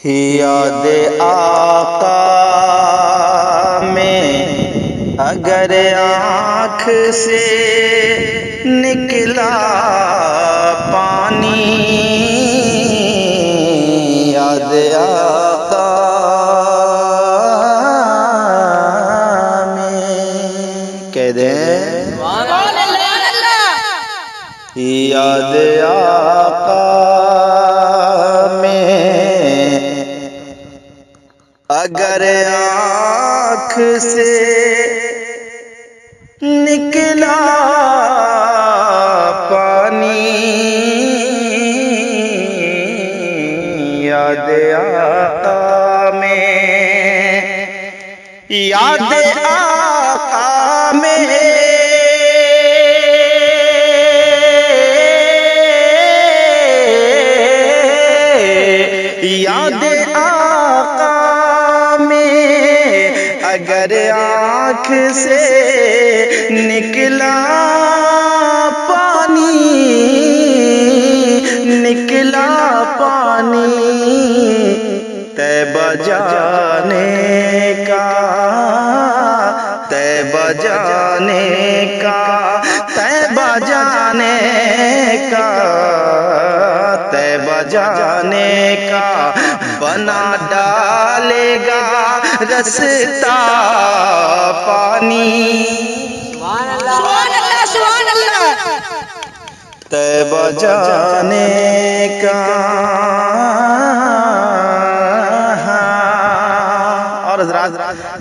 یاد آقا میں اگر آنکھ سے نکلا پانی، یاد آقا میں کہہ دیں یاد آقا میں اگر آنکھ سے نکلا پانی، یاد آقا میں، یاد آقا میں، یاد آقا اگر آنکھ سے نکلا پانی، نکلا پانی، طیبہ جانے کا، طیبہ جانے کا، طیبہ جانے کا، طیبہ جانے کا بنا ڈالے گا رستا پانی، سبحان اللہ سبحان اللہ، طیبہ جانے کا۔ اور حضرات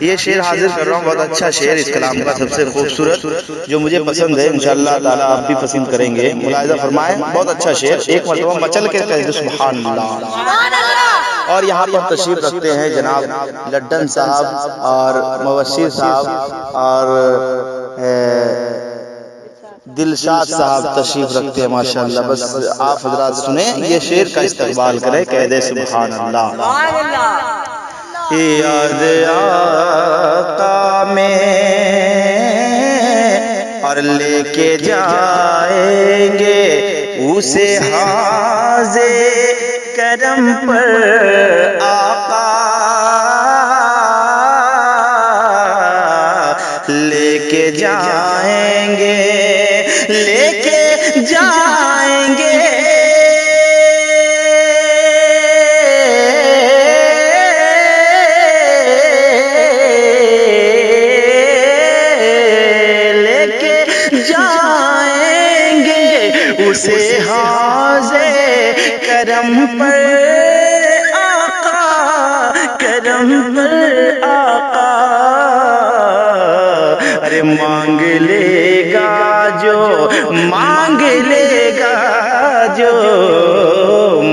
یہ شعر حاضر کر رہا ہوں، بہت اچھا شعر اس کلام کا، سب سے خوبصورت جو مجھے پسند ہے، انشاءاللہ تعالی آپ بھی پسند کریں گے، ملاحظہ فرمائیں، بہت اچھا شعر، ایک مرتبہ مچل کے کہہ دو سبحان اللہ۔ اور یہاں پر تشریف رکھتے ہیں جناب لڈن صاحب اور موشر صاحب اور دلشاد صاحب تشریف رکھتے ہیں، ماشاءاللہ۔ بس آپ حضرات سنیں، یہ شعر کا استقبال کریں، کہہ دے سبحان اللہ۔ یاد آقا میں اور لے کے جائیں گے اسے حاض کرم پر آقا، لے کے جائیں گے، لے کے جائیں گے، لے کے جائیں گے اسے حاض کرم پر آقا، کرم پر آقا، ارے مانگ لے گا جو، مانگ لے گا جو،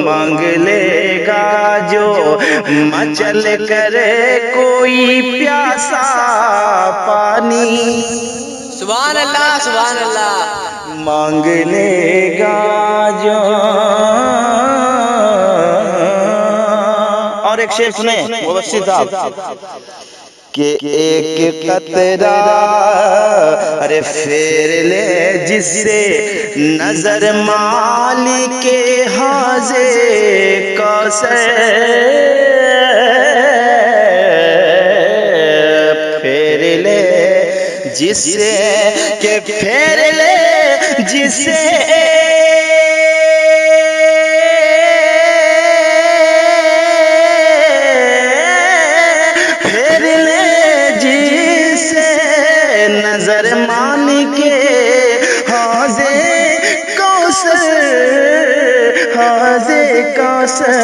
مانگ لے گا جو مچل کرے کوئی پیاسا پانی، سبحان اللہ سبحان اللہ، مانگ لے گا جو۔ اور ایک شعر سنیں مبشر صاحب کہ ایک قطرہ ارے پھیر لے جس سے نظر مالک حوض کوثر، پھیر لے جس سے، کہ پھیر لے جس سے نظر مالک حوض کوثر، حوض کوثر،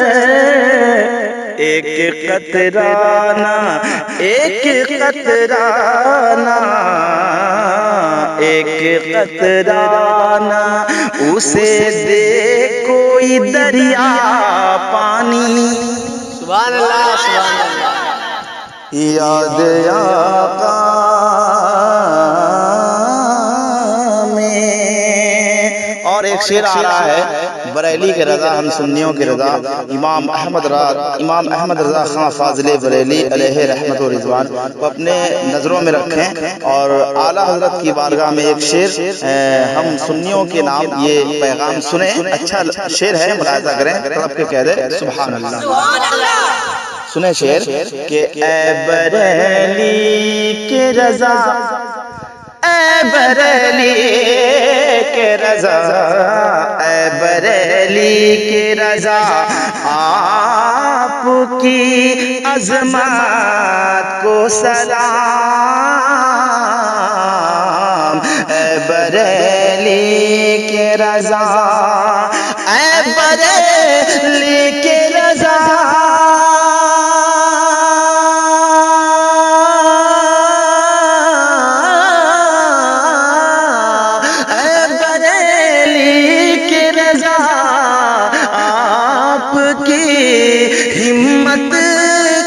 ایک قطرہ نہ، ایک قطرہ نہ، ایک قطرہ نہ اسے دے کوئی دریا پانی، سبحان اللہ سبحان اللہ، یاد آقا میں۔ اور ایک شعر آ رہا ہے بریلی کے رضا، ہم سنیوں کے رضا، امام احمد رضا خان فاضل بریلی علیہ رحمت و رضوان کو اپنے نظروں میں رکھیں اور اعلیٰ حضرت کی بارگاہ میں ایک شعر ہم سنیوں کے نام یہ پیغام سنیں. اچھا شعر ہے، ملاحظہ کریں، تڑپ کے کہہ دے سبحان اللہ. سنیں شعر کہ اے بریلی کے رضا، اے بریلی کے رضا، اے بریلی کے رضا، آپ کی عظمت کو سلام. اے بریلی کے رضا، اے بریلی کے رضا، ہمت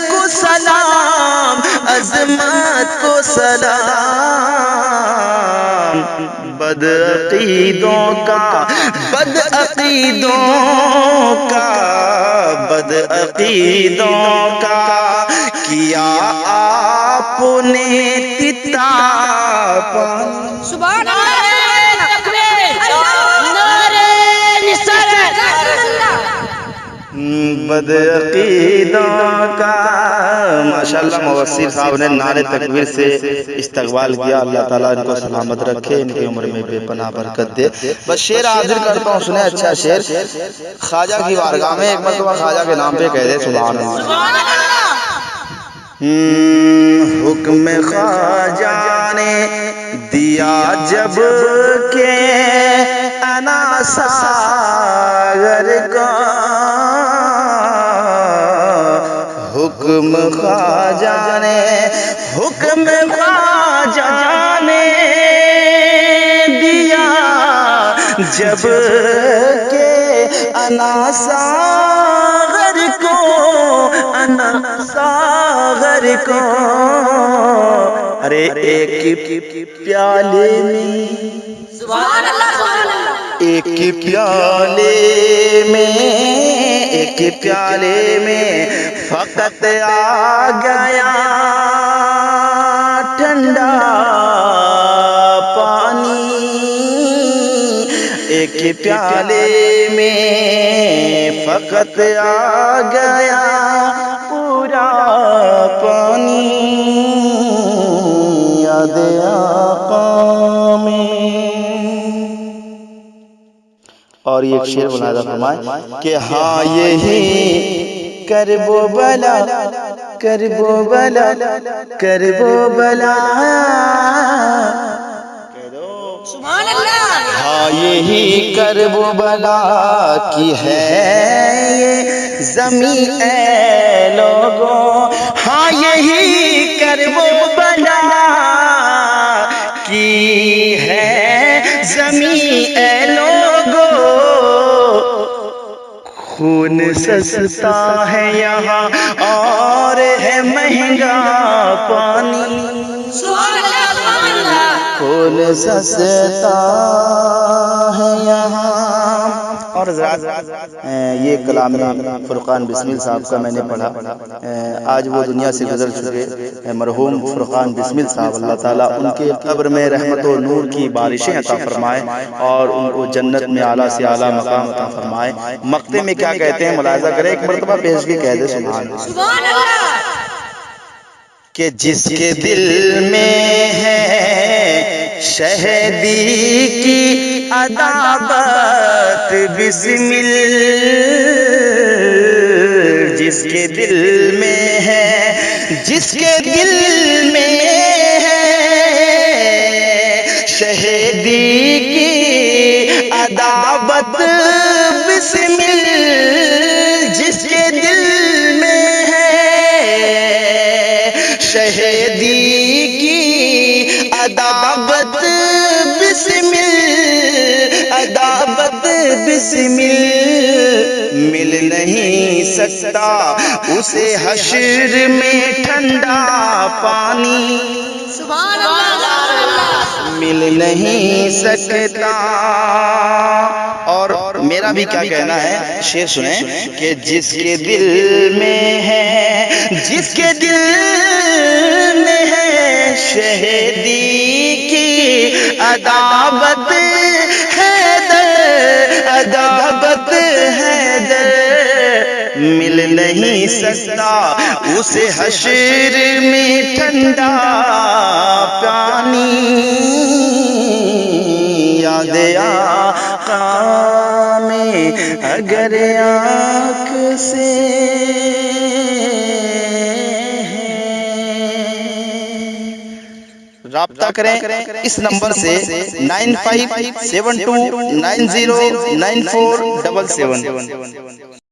کو سلام، عظمت کو سلام. بدعقیدوں کا بدعقیدوں کا کیا آپ نے تتاب. سبحان اللہ، بدعقیدوں کا. ماشاءاللہ موثر صاحب نے نعرے تکبیر سے استقبال کیا. اللہ تعالیٰ ان کو سلامت رکھے، ان کی عمر میں بے پناہ برکت دے. بس شعر حاضر کرتا ہوں، سنیں اچھا شعر. خواجہ کی بارگاہ میں ایک مرتبہ خواجہ کے نام پہ کہہ دے سبحان اللہ. حکم خواجہ نے دیا جب کہ انا ساغر کا، حکم خواجہ نے دیا جب کہ انا ساغر کو، ارے ایک پیالے میں، سبحان اللہ، ایک پیالے میں فقط آ گیا ٹھنڈا پانی. ایک پیالے میں فقط آ گیا پورا پانی. یاد آقا میں. اور یہ ایک شعر بنا فرمائے کہ ہاں یہی کرب و بلا، سبحان اللہ، ہاں یہی کرب و بلا کی ہے یہ زمین اے لوگوں. ہاں یہی کرب و بلا کی ہے زمین اے لوگوں. خون سستا ہے یہاں اور ہے مہنگا پانی. خون سستا ہے یہاں. اور یہ کلام فرقان بسمل صاحب کا میں نے پڑھا. آج وہ دنیا سے گزر چکے مرحوم فرقان بسمل صاحب، اللہ تعالیٰ ان کے قبر میں رحمت و نور کی بارشیں عطا فرمائے اور ان کو جنت میں اعلیٰ سے اعلیٰ مقام عطا فرمائے. مقطع میں کیا کہتے ہیں ملاحظہ کریں، ایک مرتبہ پیش بھی کہہ دے سبحان اللہ. کہ جس کے دل میں ہے شہدی کی عداوت بسمل، جس کے دل میں ہے، جس کے دل میں ہے شہدی کی عداوت بسمل، جس کے دل میں ہے شہدی کی عداوت بسمل، عداوت بسمل، مل نہیں سکتا اسے حشر میں ٹھنڈا پانی. سبحان اللہ، مل نہیں سکتا. اور میرا بھی کیا کہنا ہے، شعر سنیں کہ جس کے دل میں ہے، جس کے دل میں ہے شہیدی کی عداوت ہے در، عداوت ہے در، مل نہیں سکتا اسے حشر میں ٹھنڈا پانی، یاد آقا میں اگر آنکھ سے رابطہ کریں اس نمبر سے 9572909477